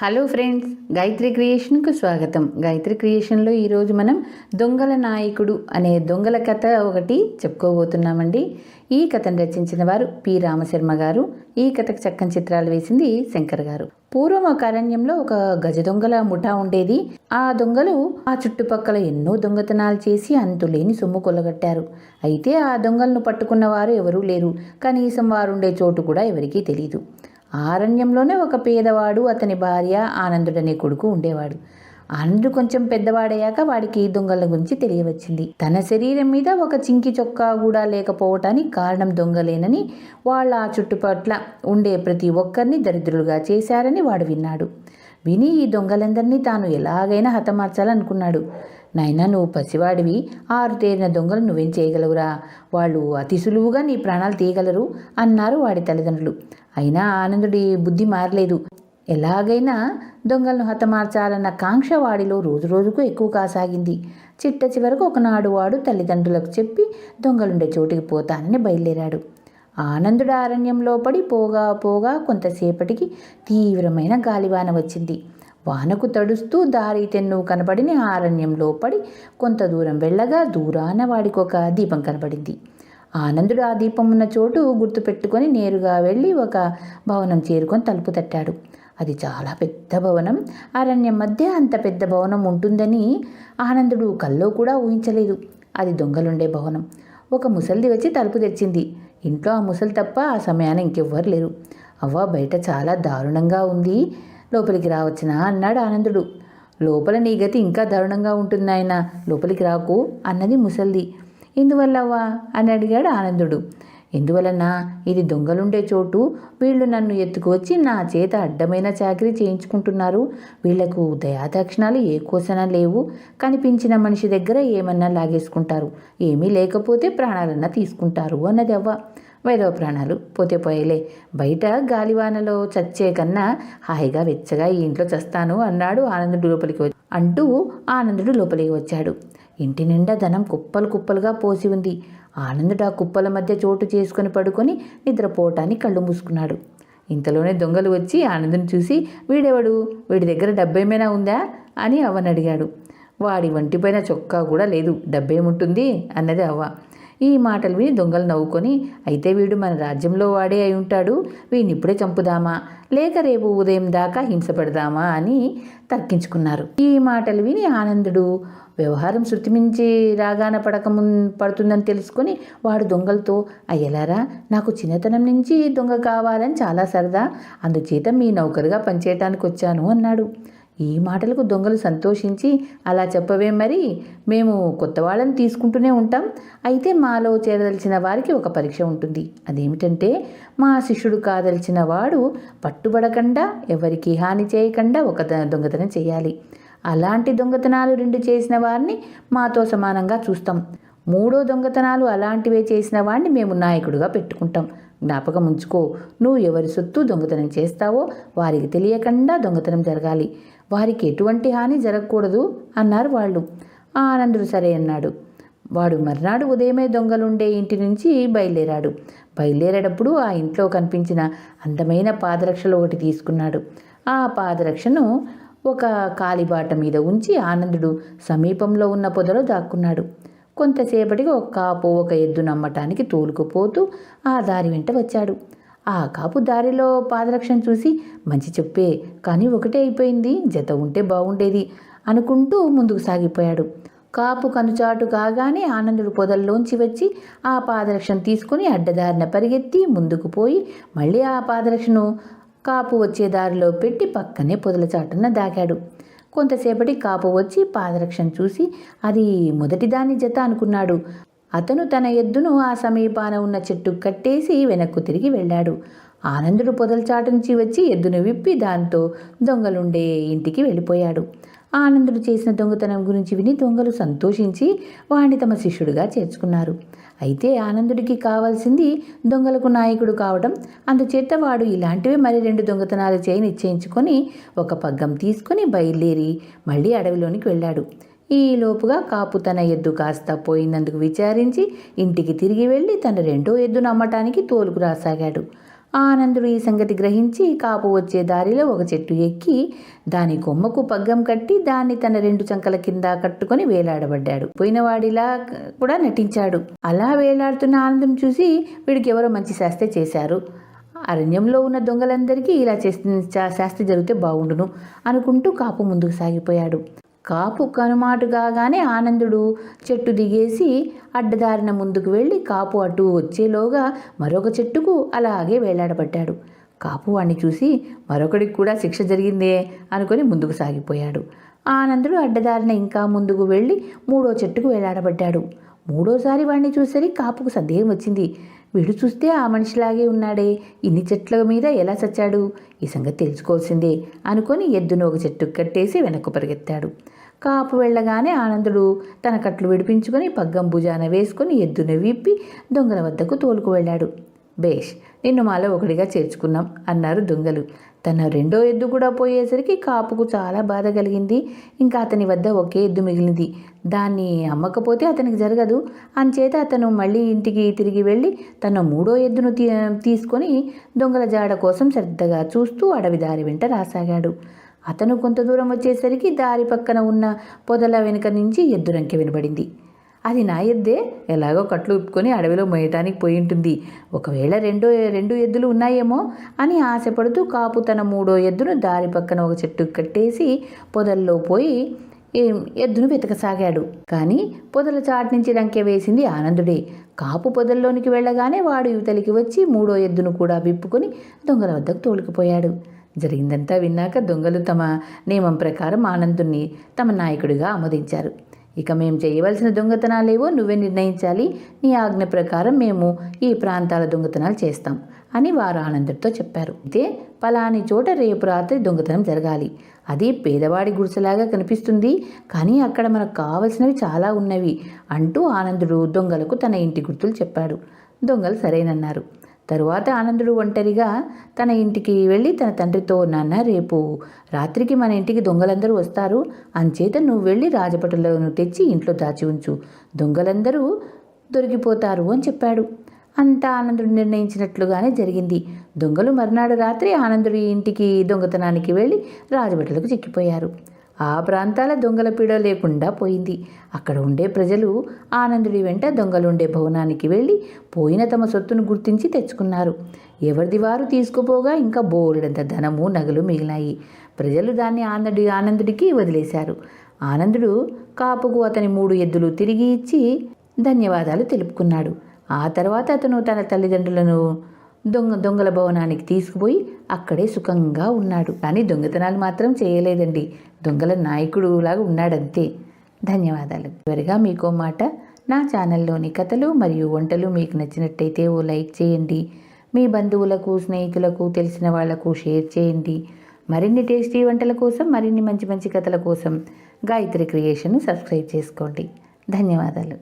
Hello friends, Gayatri క్రియేషన్కు స్వాగతం. గాయత్రి క్రియేషన్లో ఈరోజు మనం దొంగల నాయకుడు అనే దొంగల కథ ఒకటి చెప్పుకోబోతున్నామండి. ఈ కథను రచించిన వారు పి రామశర్మ గారు. ఈ కథకు చక్కని చిత్రాలు వేసింది శంకర్ గారు. పూర్వం ఒక అరణ్యంలో ఒక గజ దొంగల ముఠా ఉండేది. ఆ దొంగలు ఆ చుట్టుపక్కల ఎన్నో దొంగతనాలు చేసి అంతులేని సొమ్ము కొల్లగట్టారు. అయితే ఆ దొంగలను పట్టుకున్న వారు ఎవరూ లేరు. కనీసం వారుండే చోటు కూడా ఎవరికీ తెలియదు. అరణ్యంలోనే ఒక పేదవాడు, అతని భార్య ఆనందుడనే కొడుకు ఉండేవాడు. ఆనందుడు కొంచెం పెద్దవాడయ్యాక వాడికి దొంగల గురించి తెలియవచ్చింది. తన శరీరం మీద ఒక చింకి చొక్కా కూడా లేకపోవటానికి కారణం దొంగలేనని, వాళ్ళ ఆ చుట్టుపట్ల ఉండే ప్రతి ఒక్కరిని దరిద్రులుగా చేశారని వాడు విన్నాడు. విని ఈ దొంగలందరినీ తాను ఎలాగైనా హతమార్చాలనుకున్నాడు. నాయనా, నువ్వు పసివాడివి, ఆరుతేరిన దొంగలు నువ్వేం చేయగలవురా? వాళ్ళు అతి సులువుగా నీ ప్రాణాలు తీయగలరు అన్నారు వాడి తల్లిదండ్రులు. అయినా ఆనందుడి బుద్ధి మారలేదు. ఎలాగైనా దొంగలను హతమార్చాలన్న కాంక్ష వాడిలో రోజు రోజుకు ఎక్కువ కాసాగింది. చిట్ట చివరకు ఒకనాడు వాడు తల్లిదండ్రులకు చెప్పి దొంగలుండే చోటికి పోతానని బయలుదేరాడు. ఆనందుడు అరణ్యంలో పడి పోగా పోగా కొంతసేపటికి తీవ్రమైన గాలివాన వచ్చింది. వానకు తడుస్తూ దారి తెన్ను కనబడిన అరణ్యంలో పడి కొంత దూరం వెళ్ళగా దూరాన వాడికి ఒక దీపం కనబడింది. ఆనందుడు ఆ దీపం ఉన్న చోటు గుర్తుపెట్టుకొని నేరుగా వెళ్ళి ఒక భవనం చేరుకొని తలుపు తట్టాడు. అది చాలా పెద్ద భవనం. అరణ్యం మధ్య అంత పెద్ద భవనం ఉంటుందని ఆనందుడు కల్లో కూడా ఊహించలేదు. అది దొంగలుండే భవనం. ఒక ముసలిది వచ్చి తలుపు తెరిచింది. ఇంట్లో ఆ ముసలి తప్ప ఆ సమయాన ఇంకెవ్వరు లేరు. అవ్వ, బయట చాలా దారుణంగా ఉంది, లోపలికి రావచ్చునా అన్నాడు ఆనందుడు. లోపల నీ గతి ఇంకా దారుణంగా ఉంటుంది ఆయన, లోపలికి రాకు అన్నది ముసలిది. ఎందువల్లవ్వా అని అడిగాడు ఆనందుడు. ఎందువలన? ఇది దొంగలుండే చోటు. వీళ్ళు నన్ను ఎత్తుకువచ్చి నా చేత అడ్డమైన చాకరీ చేయించుకుంటున్నారు. వీళ్లకు దయాదాక్షిణాలు ఏ కోసన లేవు. కనిపించిన మనిషి దగ్గర ఏమన్నా లాగేసుకుంటారు, ఏమీ లేకపోతే ప్రాణాలన్నా తీసుకుంటారు అన్నది అవ్వ. వేదో ప్రాణాలు పోతే పోయేలే, బయట గాలివానలో చచ్చే కన్నా హాయిగా వెచ్చగా ఈ ఇంట్లో చస్తాను అన్నాడు ఆనందుడు ఆనందుడు లోపలికి వచ్చాడు. ఇంటి నిండా ధనం కుప్పలు కుప్పలుగా పోసి ఉంది. ఆనందుడు ఆ కుప్పల మధ్య చోటు చేసుకుని పడుకొని నిద్రపోవటానికి కళ్ళు మూసుకున్నాడు. ఇంతలోనే దొంగలు వచ్చి ఆనందుని చూసి, వీడెవడు, వీడి దగ్గర డబ్బేమైనా ఉందా అని అవ్వని అడిగాడు. వాడి వంటిపైన చొక్కా కూడా లేదు, డబ్బేముంటుంది అన్నది అవ్వ. ఈ మాటలు విని దొంగలు నవ్వుకొని, అయితే వీడు మన రాజ్యంలో వాడే అయి ఉంటాడు, వీడిని ఇప్పుడే చంపుదామా లేక రేపు ఉదయం దాకా హింస పెడదామా అని తర్కించుకున్నారు. ఈ మాటలు విని ఆనందుడు వ్యవహారం శృతిమించి రాగాన పడుతుందని తెలుసుకొని వాడు దొంగలతో, అయ్యలారా, నాకు చిన్నతనం నుంచి దొంగ కావాలని చాలా సరదా, అందుచేత మీ నౌకరుగా పనిచేయటానికి వచ్చాను అన్నాడు. ఈ మాటలకు దొంగలు సంతోషించి, అలా చెప్పవే, మరి మేము కొత్త వాళ్ళని తీసుకుంటూనే ఉంటాం. అయితే మాలో చేరదలిచిన వారికి ఒక పరీక్ష ఉంటుంది. అదేమిటంటే, మా శిష్యుడు కాదలిచిన వాడు పట్టుబడకుండా, ఎవరికి హాని చేయకుండా ఒక దొంగతనం చేయాలి. అలాంటి దొంగతనాలు 2 చేసిన వారిని మాతో సమానంగా చూస్తాం. 3వ దొంగతనాలు అలాంటివే చేసిన వాడిని మేము నాయకుడిగా పెట్టుకుంటాం. జ్ఞాపకం ఉంచుకో, నువ్వు ఎవరి సొత్తు దొంగతనం చేస్తావో వారికి తెలియకుండా దొంగతనం జరగాలి. వారికి ఎటువంటి హాని జరగకూడదు అన్నారు వాళ్ళు. ఆనందుడు సరే అన్నాడు. వాడు మర్నాడు ఉదయమే దొంగలుండే ఇంటి నుంచి బయలుదేరాడు. బయలుదేరేటప్పుడు ఆ ఇంట్లో కనిపించిన అందమైన పాదరక్షలు ఒకటి తీసుకున్నాడు. ఆ పాదరక్షను ఒక కాలిబాట మీద ఉంచి ఆనందుడు సమీపంలో ఉన్న పొదలో దాక్కున్నాడు. కొంతసేపటికి ఒక కాపు ఒక ఎద్దు నమ్మటానికి తోలుకుపోతూ ఆ దారి వెంట వచ్చాడు. ఆ కాపు దారిలో పాదరక్షణ చూసి, మంచి చెప్పే, కానీ ఒకటే అయిపోయింది, జత ఉంటే బాగుండేది అనుకుంటూ ముందుకు సాగిపోయాడు. కాపు కనుచాటు కాగానే ఆనందుడు పొదల్లోంచి వచ్చి ఆ పాదరక్షణ తీసుకుని అడ్డదారిన పరిగెత్తి ముందుకు పోయి మళ్ళీ ఆ పాదరక్షను కాపు వచ్చే దారిలో పెట్టి పక్కనే పొదల చాటున దాగాడు. కొంతసేపటి కాపు వచ్చి పాదరక్షణ చూసి అది మొదటిదాని జత అనుకున్నాడు. అతను తన ఎద్దును ఆ సమీపాన ఉన్న చెట్టు కట్టేసి వెనక్కు తిరిగి వెళ్ళాడు. ఆనందుడు పొదల చాటు నుంచి వచ్చి ఎద్దును విప్పి దాంతో దొంగలుండే ఇంటికి వెళ్ళిపోయాడు. ఆనందుడు చేసిన దొంగతనం గురించి విని దొంగలు సంతోషించి వాడిని తమ శిష్యుడిగా చేర్చుకున్నారు. అయితే ఆనందుడికి కావాల్సింది దొంగలకు నాయకుడు కావడం. అందుచేత వాడు ఇలాంటివే మరి 2 దొంగతనాలు చేయి నిశ్చయించుకొని ఒక పగ్గం తీసుకుని బయలుదేరి మళ్ళీ అడవిలోనికి వెళ్ళాడు. ఈ లోపుగా కాపు తన ఎద్దు కాస్త పోయినందుకు విచారించి ఇంటికి తిరిగి వెళ్ళి తన 2వ ఎద్దును అమ్మటానికి తోలుకు రాసాగాడు. ఆనందుడు ఈ సంగతి గ్రహించి కాపు వచ్చే దారిలో ఒక చెట్టు ఎక్కి దాని కొమ్మకు పగ్గం కట్టి దాన్ని తన 2 చంకల కింద కట్టుకొని వేలాడబడ్డాడు. పోయినవాడిలా కూడా నటించాడు. అలా వేలాడుతున్న ఆనందం చూసి వీడికి ఎవరో మంచి శాస్త్రి చేశారు. అరణ్యంలో ఉన్న దొంగలందరికీ ఇలా శాస్త్రి జరిగితే బాగుండును అనుకుంటూ కాపు ముందుకు సాగిపోయాడు. కాపు కనుమాటుగానే ఆనందుడు చెట్టు దిగేసి అడ్డదారిన ముందుకు వెళ్ళి కాపు అటు వచ్చేలోగా మరొక చెట్టుకు అలాగే వేలాడబడ్డాడు. కాపు వాణ్ణి చూసి మరొకడికి కూడా శిక్ష జరిగిందే అనుకొని ముందుకు సాగిపోయాడు. ఆనందుడు అడ్డదారిన ఇంకా ముందుకు వెళ్ళి 3వ చెట్టుకు వేలాడబడ్డాడు. 3వసారి వాణ్ణి చూసరికి కాపుకు సందేహం వచ్చింది. వీడు చూస్తే ఆ మనిషిలాగే ఉన్నాడే, ఇన్ని చెట్ల మీద ఎలా చచ్చాడు, ఈ సంగతి తెలుసుకోవాల్సిందే అనుకొని ఎద్దును ఒక చెట్టుకు కట్టేసి వెనక్కు పరిగెత్తాడు. కాపు వెళ్ళగానే ఆనందుడు తన కట్లు విడిపించుకొని పగ్గం భుజాన వేసుకొని ఎద్దును విప్పి దొంగల వద్దకు తోలుకు వెళ్ళాడు. బేష్, నిన్ను మాలో ఒకడిగా చేర్చుకున్నాం అన్నారు దొంగలు. తన 2వ ఎద్దు కూడా పోయేసరికి కాపుకు చాలా బాధ కలిగింది. ఇంకా అతని వద్ద ఒకే ఎద్దు మిగిలింది. దాన్ని అమ్మకపోతే అతనికి జరగదు. అంచేత అతను మళ్ళీ ఇంటికి తిరిగి వెళ్ళి తన 3వ ఎద్దును తీసుకొని దొంగల జాడ కోసం శ్రద్ధగా చూస్తూ అడవి దారి వెంట రాసాగాడు. అతను కొంత దూరం వచ్చేసరికి దారి పక్కన ఉన్న పొదల వెనుక నుంచి ఎద్దు రంకె వినబడింది. అది నా ఎద్దే, ఎలాగో కట్లు ఉప్పుకొని అడవిలో మోయటానికి పోయి ఉంటుంది. ఒకవేళ రెండు ఎద్దులు ఉన్నాయేమో అని ఆశపడుతూ కాపు తన 3వ ఎద్దును దారి పక్కన ఒక చెట్టుకు కట్టేసి పొదల్లో పోయి ఎద్దును వెతకసాగాడు. కానీ పొదల చాటు నుంచి రంకె వేసింది ఆనందుడే. కాపు పొదల్లోనికి వెళ్ళగానే వాడు యువతలికి వచ్చి 3వ ఎద్దును కూడా విప్పుకొని దొంగల వద్దకు తోలుకుపోయాడు. జరిగిందంతా విన్నాక దొంగలు తమ నియమం ప్రకారం ఆనందుణ్ణి తమ నాయకుడిగా ఆమోదించారు. ఇక మేము చేయవలసిన దొంగతనాలేవో నువ్వే నిర్ణయించాలి, నీ ఆజ్ఞ ప్రకారం మేము ఈ ప్రాంతాల దొంగతనాలు చేస్తాం అని వారు ఆనందుడితో చెప్పారు. అయితే పలాని చోట రేపు రాత్రి దొంగతనం జరగాలి. అది పేదవాడి గుడిసెలాగా కనిపిస్తుంది, కానీ అక్కడ మనకు కావలసినవి చాలా ఉన్నవి అంటూ ఆనందుడు దొంగలకు తన ఇంటి గుర్తులు చెప్పాడు. దొంగలు సరేనన్నారు. తరువాత ఆనందుడు ఒంటరిగా తన ఇంటికి వెళ్ళి తన తండ్రితో, నాన్న, రేపు రాత్రికి మన ఇంటికి దొంగలందరూ వస్తారు, అంచేత నువ్వు వెళ్ళి రాజపటులను తెచ్చి ఇంట్లో దాచి ఉంచు, దొంగలందరూ దొరికిపోతారు అని చెప్పాడు. అంతా ఆనందుడు నిర్ణయించినట్లుగానే జరిగింది. దొంగలు మర్నాడు రాత్రి ఆనందుడి ఇంటికి దొంగతనానికి వెళ్ళి రాజభటులకు చిక్కిపోయారు. ఆ ప్రాంతాల దొంగల పీడ లేకుండా పోయింది. అక్కడ ఉండే ప్రజలు ఆనందుడి వెంట దొంగలుండే భవనానికి వెళ్ళి పోయిన తమ సొత్తును గుర్తించి తెచ్చుకున్నారు. ఎవరిది వారు తీసుకుపోగా ఇంకా బోలెడంత ధనము నగలు మిగిలాయి. ప్రజలు దాన్ని ఆనందుడికి వదిలేశారు. ఆనందుడు కాపుకు అతని 3 ఎద్దులు తిరిగి ఇచ్చి ధన్యవాదాలు తెలుపుకున్నాడు. ఆ తర్వాత అతను తన తల్లిదండ్రులను దొంగల భవనానికి తీసుకుపోయి అక్కడే సుఖంగా ఉన్నాడు. కానీ దొంగతనాలు మాత్రం చేయలేదండి. దొంగల నాయకుడు లాగా ఉన్నాడంతే. ధన్యవాదాలు. చివరిగా మీకో మాట, నా ఛానల్లోని కథలు మరియు వంటలు మీకు నచ్చినట్టయితే ఓ లైక్ చేయండి. మీ బంధువులకు, స్నేహితులకు, తెలిసిన వాళ్లకు షేర్ చేయండి. మరిన్ని టేస్టీ వంటల కోసం, మరిన్ని మంచి మంచి కథల కోసం గాయత్రి క్రియేషన్ను సబ్స్క్రైబ్ చేసుకోండి. ధన్యవాదాలు.